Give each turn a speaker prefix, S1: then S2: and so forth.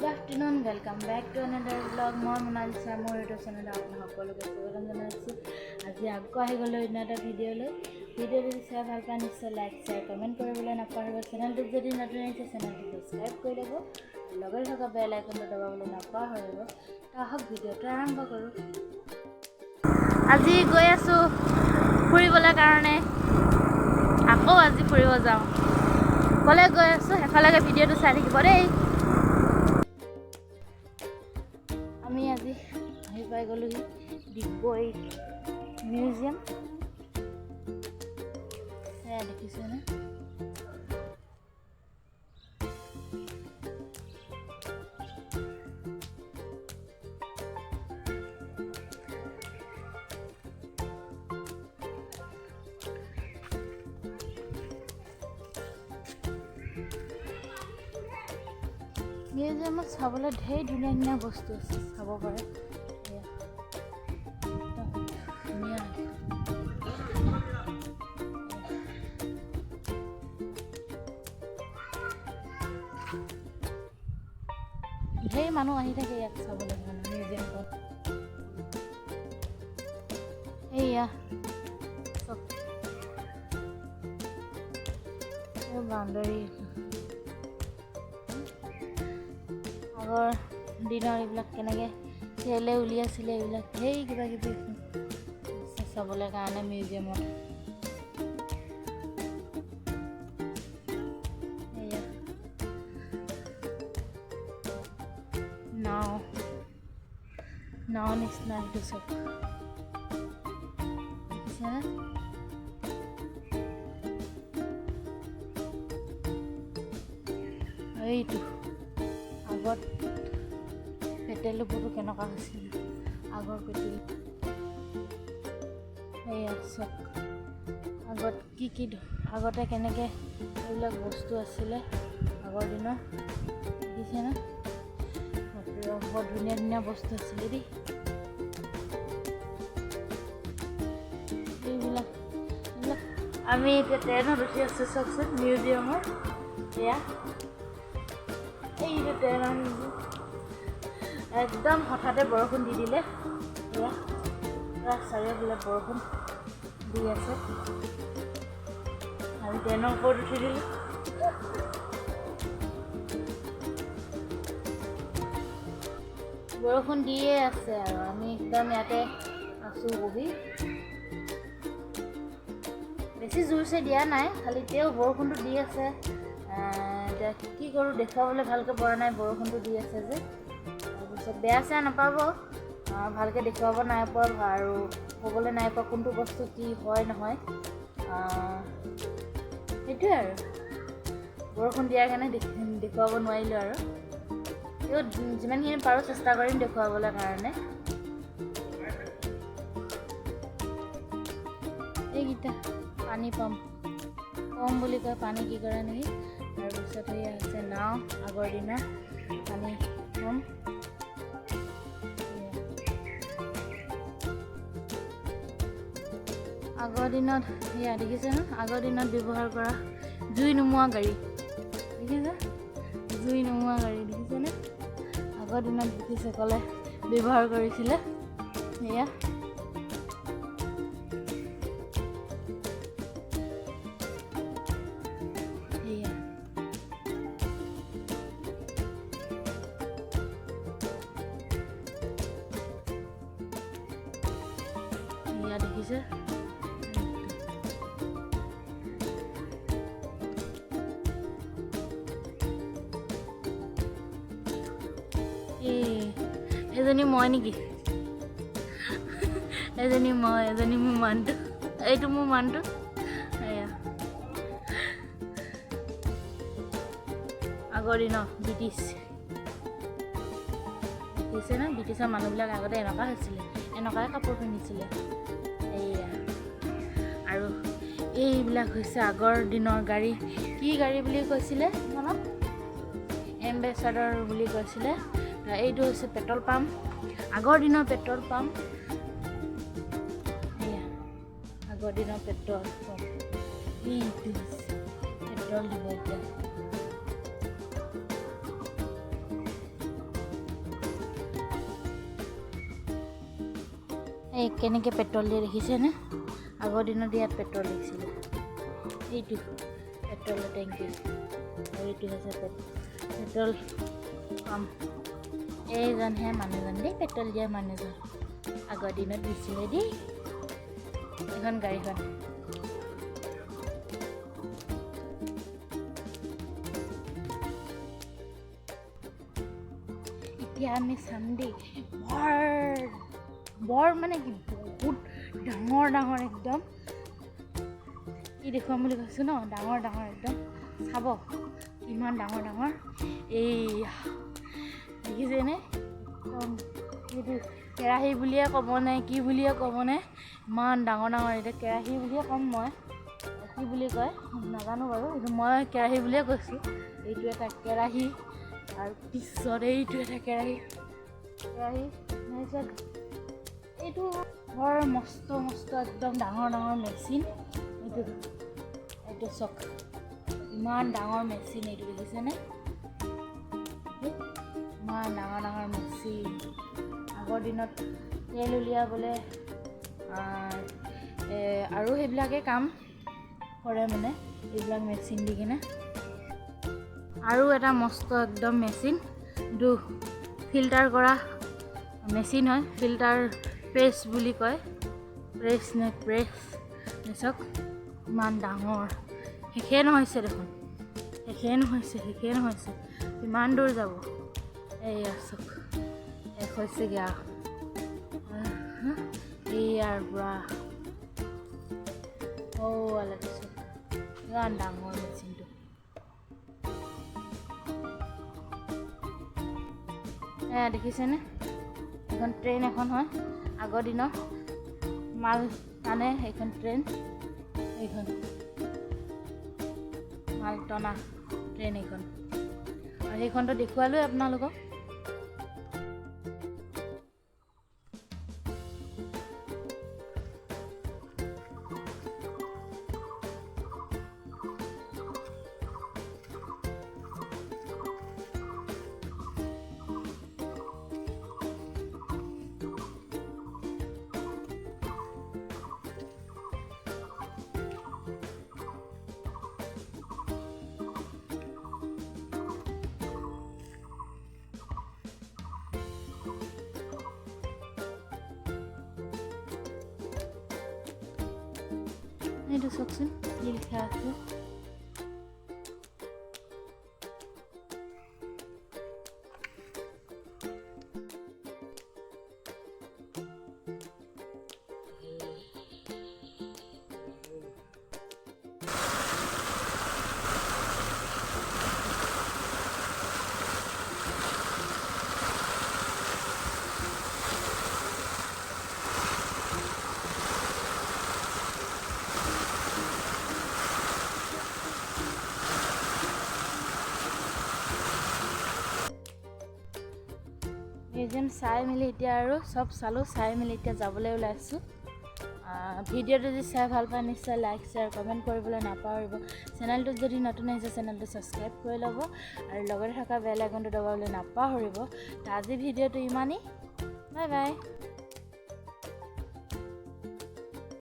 S1: Good afternoon, welcome back to another vlog. More Monalisa, more YouTube channel. आपने সকলো के स्वागत जनाइছো। আজি আকৌ আহি গলো এটা ভিডিও লৈ। ভিডিও যদি চাই ভাল পায় নিশ্চয় লাইক, শেয়াৰ, কমেন্ট কৰিবলৈ নাপাহৰিব। চেনেলটো যদি নতুন আছে চেনেলটো সাবস্ক্ৰাইব কৰি ল'ব। লগতে থকা বেল আইকনটো দবাবলৈ নাপাহৰিব। আহক ভিডিওটো আৰম্ভ কৰো। আজি গৈ আছো ফুৰিবলৈ কাৰণে। আকৌ আজি ফুৰিব যাওঁ। কলে গৈ আছো এফালে ভিডিওটো চাই থাকিব দেই। আমি আজি আহি পাই গ'লোহি ডিগবৈ মিউজিয়াম। সেয়া দেখিছে না? মিউজিয়ামত চাবলৈ ঢেৰ ধুনীয়া ধুনীয়া বস্তু আছে, চাব পাৰে। ধুনীয়া ঢেৰ মানুহ আহি থাকে ইয়াত চাবলৈ কাৰণে মিউজিয়ামত। এইয়া চব বাউণ্ডাৰী আগৰ দিনৰ এইবিলাক কেনেকৈ খেলে উলিয়াইছিলে এইবিলাক সেই কিবা কিবি চাবলৈ কাৰণে মিউজিয়ামত। এয়া নাও নিচিনা সেইটো চব দেখিছেনে? এইটো আগত পেটেলবোৰো কেনেকুৱা হৈছিল আগৰ পেটেল। সেয়া চব আগত কি আগতে কেনেকৈ এইবিলাক বস্তু আছিলে আগৰ দিনৰ দেখিছেনে? বৰ ধুনীয়া ধুনীয়া বস্তু আছিলে দেই। এইবিলাক আমি এতিয়া ট্ৰেইনত উঠি আছোঁ চাওকচোন মিউজিয়ামৰ। এয়া এইটো ট্ৰেইন আহিছে। একদম হঠাতে বৰষুণ দি দিলে। এয়া পুৰা চাৰিওফালে বৰষুণ দি আছে। আমি ট্ৰেইনৰ ওপৰত উঠি দিলোঁ। বৰষুণ দিয়ে আছে আৰু আমি একদম ইয়াতে আছোঁ বহি। বেছি জোৰছে দিয়া নাই, খালি তেও বৰষুণটো দি আছে। এতিয়া কি কৰোঁ দেখুৱাবলৈ ভালকৈ পৰা নাই, বৰষুণটো দি আছে যে। তাৰপিছত বেয়া চেয়া নাপাব, ভালকৈ দেখুৱাব নাই পৰা আৰু ক'বলৈ নাই পৰা কোনটো বস্তু কি হয় নহয়। সেইটোৱে আৰু বৰষুণ দিয়াৰ কাৰণে দেখুৱাব নোৱাৰিলোঁ আৰু যিমানখিনি পাৰোঁ চেষ্টা কৰিম দেখুৱাবলৈ কাৰণে। এইকেইটা পানী পাম্প কম বুলি কয়, পানী কি কৰে নেকি। তাৰপিছত সেয়া হৈছে নাও, আগৰ দিনৰ পানী পাম্প। আগৰ দিনত সেয়া দেখিছে ন, আগৰ দিনত ব্যৱহাৰ কৰা জুই নুমুৱা গাড়ী দেখিছে? জুই নুমুৱা গাড়ী দেখিছেনে? আগৰ দিনত ব্ৰিটিছসকলে ব্যৱহাৰ কৰিছিলে। সেয়া দেখিছে? এজনী মই নেকি? এজনী মই, এজনী মোৰ মানুহটো। এইটো মোৰ মানুহটো। এয়া আগৰ দিনৰ ব্ৰিটিছ দেখিছে ন? ব্ৰিটিছৰ মানুহবিলাক আগতে এনেকুৱা হৈছিলে, এনেকুৱাই কাপোৰ পিন্ধিছিলে। এইয়া আৰু এইবিলাক হৈছে আগৰ দিনৰ গাড়ী। কি গাড়ী বুলি কৈছিলে মনত? এম্বেচাডৰ বুলি কৈছিলে। এইটো হৈছে পেট্ৰল পাম্প, আগৰ দিনৰ পেট্ৰল পাম্প। এয়া আগৰ দিনৰ পেট্ৰল পাম্প। এইটো পেট্ৰল দিব এতিয়া। এই কেনেকৈ পেট্ৰল দিয়ে দেখিছেনে? আগৰ দিনত ইয়াত পেট্ৰল দিছিলে। এইটো পেট্ৰলৰ টেংকি আৰু এইটো হৈছে পেট্ৰল পাম্প। এইজনহে মানুহজন দেই, পেট্ৰল দিয়া মানুহজন। আগৰ দিনত দিছিলে দেই এখন গাড়ীখন। এতিয়া আমি চাম দেই বৰ মানে কি বহুত ডাঙৰ ডাঙৰ একদম। কি দেখুৱাম বুলি কৈছোঁ ন, ডাঙৰ ডাঙৰ একদম। চাব ইমান ডাঙৰ ডাঙৰ। এই দেখিছেনে? একদম এইটো কেৰাহী বুলিয়ে ক'বনে কি বুলিয়ে ক'বনে, ইমান ডাঙৰ ডাঙৰ। এতিয়া কেৰাহী বুলিয়ে ক'ম, মই কি বুলি কয় নাজানো বাৰু, কিন্তু মই কেৰাহী বুলিয়ে কৈছোঁ। এইটো এটা কেৰাহী, আৰু পিছত এইটো এটা কেৰাহী তাৰপিছত এইটো বৰ মস্ত একদম ডাঙৰ ডাঙৰ মেচিন। এইটো চাওক ইমান ডাঙৰ মেচিন। এইটো দেখিছেনে? ইমান ডাঙৰ ডাঙৰ মেচিন। আগৰ দিনত তেল উলিয়াবলৈ আৰু সেইবিলাকে কাম কৰে মানে, এইবিলাক মেচিন দি কিনে। আৰু এটা মস্ত একদম মেচিন, এইটো ফিল্টাৰ কৰা মেচিন হয়। ফিল্টাৰ প্ৰেছ বুলি কয়, প্ৰেছ চাওক ইমান ডাঙৰ। শেষে নহৈছে দেখোন, শেষে নহৈছে। কিমান দূৰ যাব? এইয়া চাওক শেষ হৈছেগৈ আৰু। এইয়াৰ পৰা চাওক ইমান ডাঙৰ মেচিনটো। দেখিছেনে? এখন ট্ৰেইন এখন হয়, আগৰ দিনৰ মাল টানে সেইখন ট্ৰেইন। এইখন মাল টনা ট্ৰেইন এইখন, আৰু সেইখনতো দেখুৱালোৱে আপোনালোকক। এইটো চাওকচোন কি লিখা আছে। মিউজিয়াম চাই মেলি এতিয়া আৰু চব চালোঁ, চাই মেলি এতিয়া যাবলৈ ওলাইছোঁ। ভিডিঅ'টো যদি চাই ভাল পায় নিশ্চয় লাইক শ্বেয়াৰ কমেণ্ট কৰিবলৈ নাপাহৰিব। চেনেলটোত যদি নতুন আহিছে চেনেলটো ছাবস্ক্ৰাইব কৰি ল'ব, আৰু লগতে থকা বেল আইকনটো দবাবলৈ নাপাহৰিব। আজি ভিডিঅ'টো ইমানেই, বাই বাই।